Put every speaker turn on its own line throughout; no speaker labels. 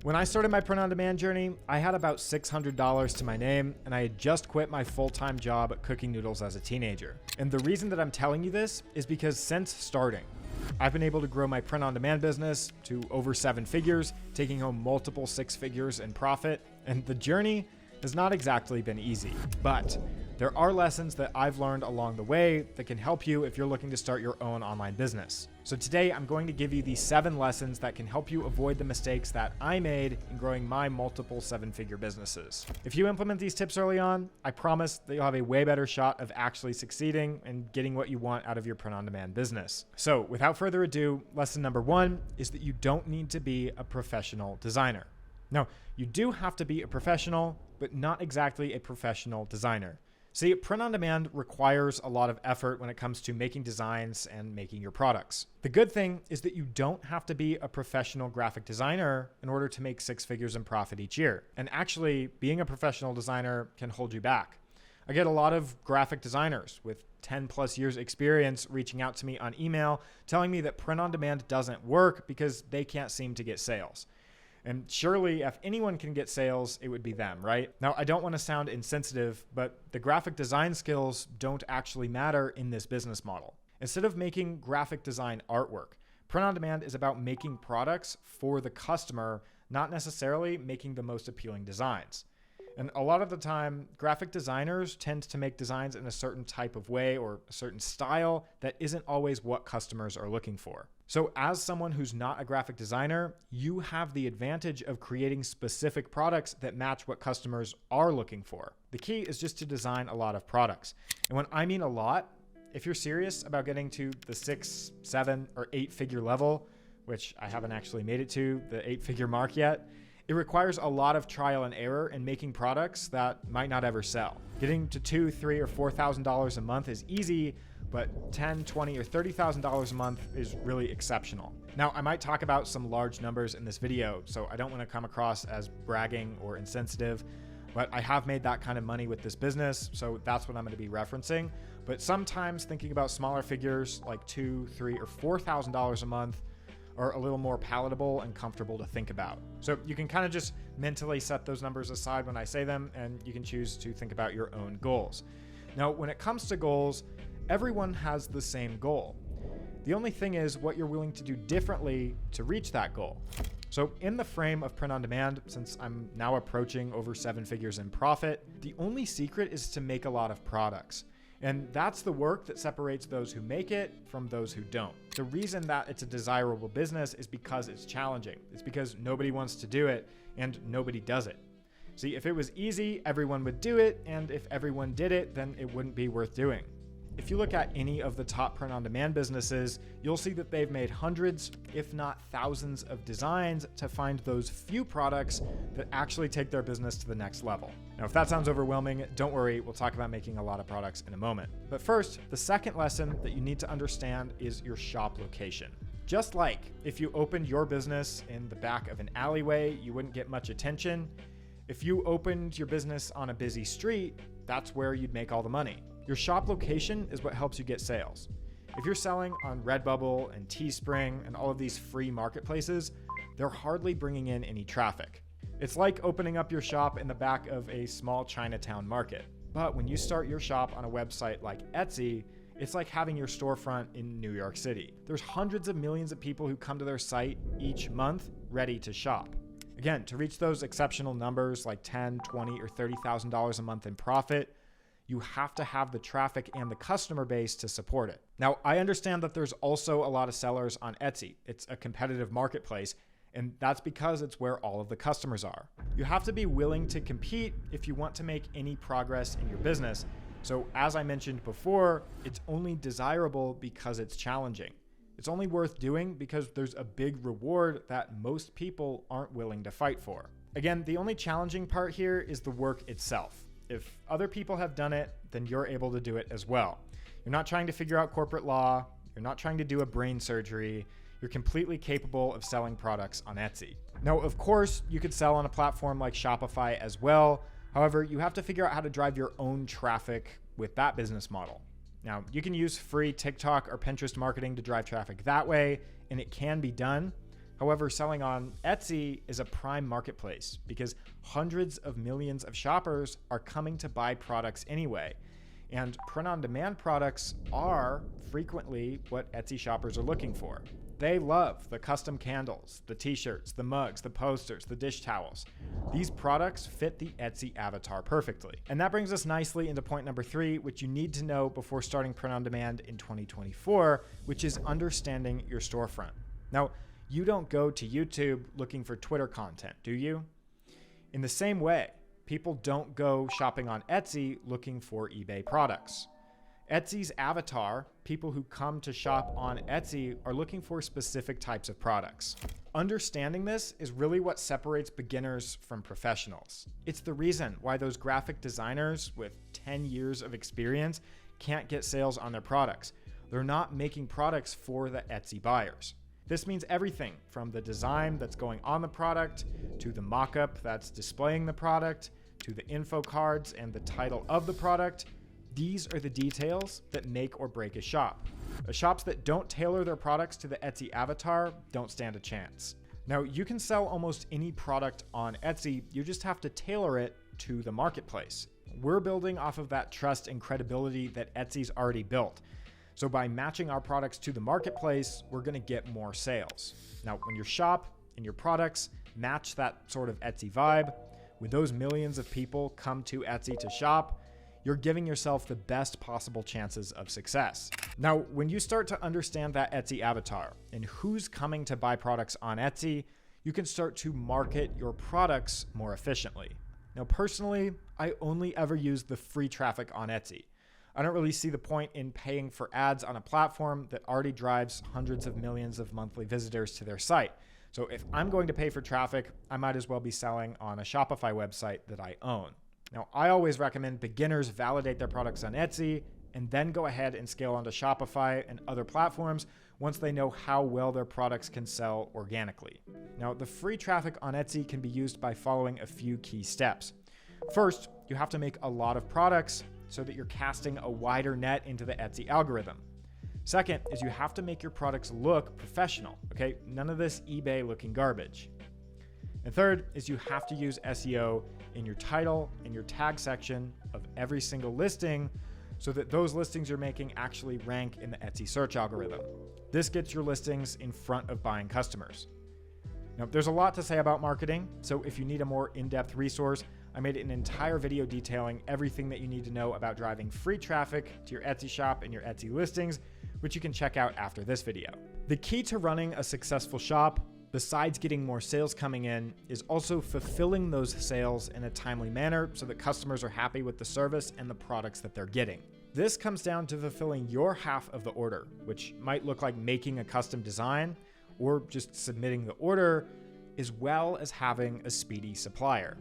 When I started my print-on-demand journey, I had about $600 to my name, and I had just quit my full-time job cooking noodles as a teenager. And the reason that I'm telling you this is because since starting, I've been able to grow my print-on-demand business to over 7 figures, taking home multiple 6 figures in profit, and the journey has not exactly been easy. But there are lessons that I've learned along the way that can help you if you're looking to start your own online business. So today I'm going to give you these 7 lessons that can help you avoid the mistakes that I made in growing my multiple 7-figure businesses. If you implement these tips early on, I promise that you'll have a way better shot of actually succeeding and getting what you want out of your print-on-demand business. So without further ado, lesson number 1 is that you don't need to be a professional designer. Now, you do have to be a professional, but not exactly a professional designer. See, print-on-demand requires a lot of effort when it comes to making designs and making your products. The good thing is that you don't have to be a professional graphic designer in order to make 6 figures in profit each year. And actually, being a professional designer can hold you back. I get a lot of graphic designers with 10 plus years experience reaching out to me on email, telling me that print-on-demand doesn't work because they can't seem to get sales. And surely if anyone can get sales, it would be them, right? Now, I don't want to sound insensitive, but the graphic design skills don't actually matter in this business model. Instead of making graphic design artwork, print-on-demand is about making products for the customer, not necessarily making the most appealing designs. And a lot of the time, graphic designers tend to make designs in a certain type of way or a certain style that isn't always what customers are looking for. So as someone who's not a graphic designer, you have the advantage of creating specific products that match what customers are looking for. The key is just to design a lot of products. And when I mean a lot, if you're serious about getting to the 6, 7, or 8-figure level, which I haven't actually made it to the 8-figure mark yet, it requires a lot of trial and error in making products that might not ever sell. Getting to $2,000, $3,000, or $4,000 a month is easy, but $10,000, $20,000, or $30,000 a month is really exceptional. Now, I might talk about some large numbers in this video, so I don't want to come across as bragging or insensitive, but I have made that kind of money with this business, so that's what I'm going to be referencing. But sometimes thinking about smaller figures like $2,000, $3,000, or $4,000 a month are a little more palatable and comfortable to think about. So you can kind of just mentally set those numbers aside when I say them, and you can choose to think about your own goals. Now, when it comes to goals, everyone has the same goal. The only thing is what you're willing to do differently to reach that goal. So in the frame of print-on-demand, since I'm now approaching over 7 figures in profit, the only secret is to make a lot of products. And that's the work that separates those who make it from those who don't. The reason that it's a desirable business is because it's challenging. It's because nobody wants to do it and nobody does it. See, if it was easy, everyone would do it. And if everyone did it, then it wouldn't be worth doing. If you look at any of the top print-on-demand businesses, you'll see that they've made hundreds, if not thousands of designs to find those few products that actually take their business to the next level. Now, if that sounds overwhelming, don't worry, we'll talk about making a lot of products in a moment. But first, the second lesson that you need to understand is your shop location. Just like if you opened your business in the back of an alleyway, you wouldn't get much attention. If you opened your business on a busy street, that's where you'd make all the money. Your shop location is what helps you get sales. If you're selling on Redbubble and Teespring and all of these free marketplaces, they're hardly bringing in any traffic. It's like opening up your shop in the back of a small Chinatown market. But when you start your shop on a website like Etsy, it's like having your storefront in New York City. There's hundreds of millions of people who come to their site each month ready to shop. Again, to reach those exceptional numbers like $10,000, $20,000, or $30,000 a month in profit, you have to have the traffic and the customer base to support it. Now, I understand that there's also a lot of sellers on Etsy. It's a competitive marketplace, and that's because it's where all of the customers are. You have to be willing to compete if you want to make any progress in your business. So as I mentioned before, it's only desirable because it's challenging. It's only worth doing because there's a big reward that most people aren't willing to fight for. Again, the only challenging part here is the work itself. If other people have done it, then you're able to do it as well. You're not trying to figure out corporate law. You're not trying to do a brain surgery. You're completely capable of selling products on Etsy. Now, of course, you could sell on a platform like Shopify as well. However, you have to figure out how to drive your own traffic with that business model. Now, you can use free TikTok or Pinterest marketing to drive traffic that way, and it can be done. However, selling on Etsy is a prime marketplace because hundreds of millions of shoppers are coming to buy products anyway. And print-on-demand products are frequently what Etsy shoppers are looking for. They love the custom candles, the t-shirts, the mugs, the posters, the dish towels. These products fit the Etsy avatar perfectly. And that brings us nicely into point number 3, which you need to know before starting print-on-demand in 2024, which is understanding your storefront. Now, you don't go to YouTube looking for Twitter content, do you? In the same way, people don't go shopping on Etsy looking for eBay products. Etsy's avatar, people who come to shop on Etsy, are looking for specific types of products. Understanding this is really what separates beginners from professionals. It's the reason why those graphic designers with 10 years of experience can't get sales on their products. They're not making products for the Etsy buyers. This means everything from the design that's going on the product, to the mock-up that's displaying the product, to the info cards and the title of the product. These are the details that make or break a shop. Shops that don't tailor their products to the Etsy avatar don't stand a chance. Now, you can sell almost any product on Etsy, you just have to tailor it to the marketplace. We're building off of that trust and credibility that Etsy's already built. So by matching our products to the marketplace, we're gonna get more sales. Now, when your shop and your products match that sort of Etsy vibe, when those millions of people come to Etsy to shop, you're giving yourself the best possible chances of success. Now, when you start to understand that Etsy avatar and who's coming to buy products on Etsy, you can start to market your products more efficiently. Now, personally, I only ever use the free traffic on Etsy. I don't really see the point in paying for ads on a platform that already drives hundreds of millions of monthly visitors to their site. So if I'm going to pay for traffic, I might as well be selling on a Shopify website that I own. Now, I always recommend beginners validate their products on Etsy and then go ahead and scale onto Shopify and other platforms once they know how well their products can sell organically. Now, the free traffic on Etsy can be used by following a few key steps. First, you have to make a lot of products so that you're casting a wider net into the Etsy algorithm. Second is you have to make your products look professional, okay? None of this eBay looking garbage. And third is you have to use SEO in your title and your tag section of every single listing so that those listings you're making actually rank in the Etsy search algorithm. This gets your listings in front of buying customers. Now, there's a lot to say about marketing, so if you need a more in-depth resource, I made an entire video detailing everything that you need to know about driving free traffic to your Etsy shop and your Etsy listings, which you can check out after this video. The key to running a successful shop, besides getting more sales coming in, is also fulfilling those sales in a timely manner so that customers are happy with the service and the products that they're getting. This comes down to fulfilling your half of the order, which might look like making a custom design or just submitting the order, as well as having a speedy supplier.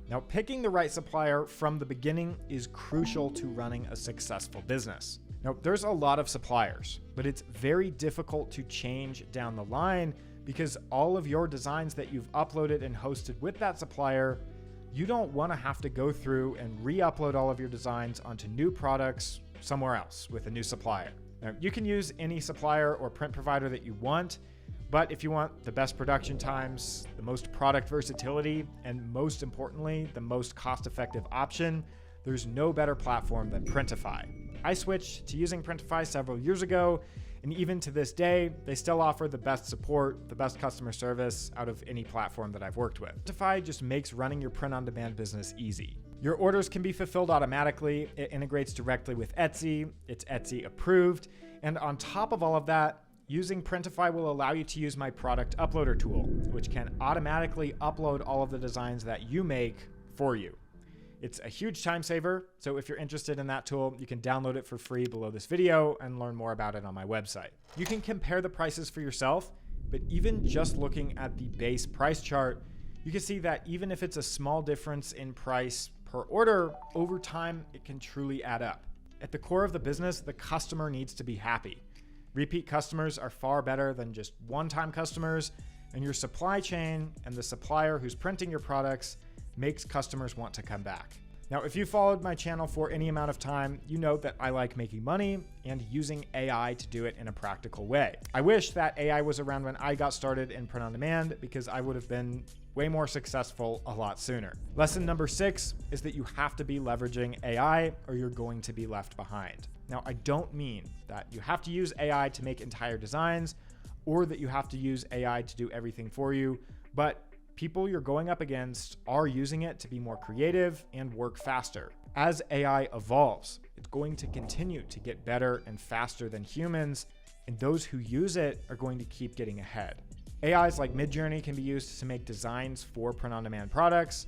Now, picking the right supplier from the beginning is crucial to running a successful business. Now, there's a lot of suppliers, but it's very difficult to change down the line because all of your designs that you've uploaded and hosted with that supplier, you don't want to have to go through and re-upload all of your designs onto new products somewhere else with a new supplier. Now, you can use any supplier or print provider that you want, but if you want the best production times, the most product versatility, and most importantly, the most cost-effective option, there's no better platform than Printify. I switched to using Printify several years ago, and even to this day, they still offer the best support, the best customer service out of any platform that I've worked with. Printify just makes running your print-on-demand business easy. Your orders can be fulfilled automatically, it integrates directly with Etsy, it's Etsy approved, and on top of all of that, using Printify will allow you to use my product uploader tool, which can automatically upload all of the designs that you make for you. It's a huge time saver, so if you're interested in that tool, you can download it for free below this video and learn more about it on my website. You can compare the prices for yourself, but even just looking at the base price chart, you can see that even if it's a small difference in price per order, over time, it can truly add up. At the core of the business, the customer needs to be happy. Repeat customers are far better than just one-time customers, and your supply chain and the supplier who's printing your products makes customers want to come back. Now, if you followed my channel for any amount of time, you know that I like making money and using AI to do it in a practical way. I wish that AI was around when I got started in print on demand because I would have been way more successful a lot sooner. Lesson number 6 is that you have to be leveraging AI or you're going to be left behind. Now, I don't mean that you have to use AI to make entire designs or that you have to use AI to do everything for you, but people you're going up against are using it to be more creative and work faster. As AI evolves, it's going to continue to get better and faster than humans, and those who use it are going to keep getting ahead. AIs like Midjourney can be used to make designs for print-on-demand products.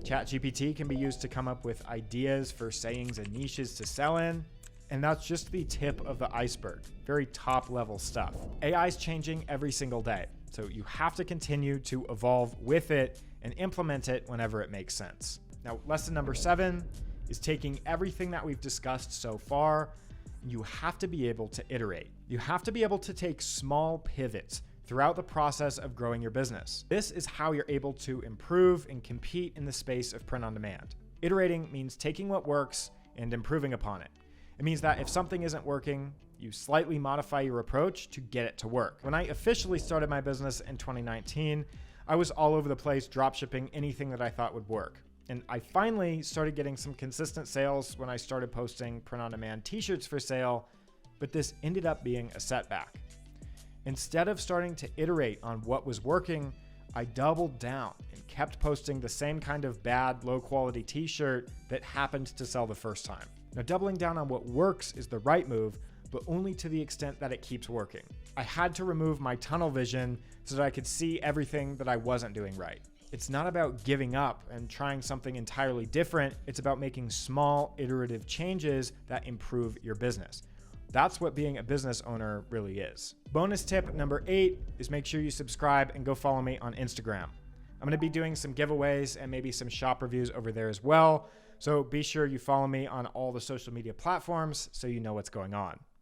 ChatGPT can be used to come up with ideas for sayings and niches to sell in. And that's just the tip of the iceberg, very top level stuff. AI is changing every single day, so you have to continue to evolve with it and implement it whenever it makes sense. Now, lesson number 7 is taking everything that we've discussed so far. You have to be able to iterate. You have to be able to take small pivots throughout the process of growing your business. This is how you're able to improve and compete in the space of print on demand. Iterating means taking what works and improving upon it. It means that if something isn't working, you slightly modify your approach to get it to work. When I officially started my business in 2019, I was all over the place dropshipping anything that I thought would work. And I finally started getting some consistent sales when I started posting print-on-demand t-shirts for sale, but this ended up being a setback. Instead of starting to iterate on what was working, I doubled down and kept posting the same kind of bad, low-quality t-shirt that happened to sell the first time. Now, doubling down on what works is the right move, but only to the extent that it keeps working. I had to remove my tunnel vision so that I could see everything that I wasn't doing right. It's not about giving up and trying something entirely different. It's about making small, iterative changes that improve your business. That's what being a business owner really is. Bonus tip number 8 is make sure you subscribe and go follow me on Instagram. I'm going to be doing some giveaways and maybe some shop reviews over there as well. So be sure you follow me on all the social media platforms so you know what's going on.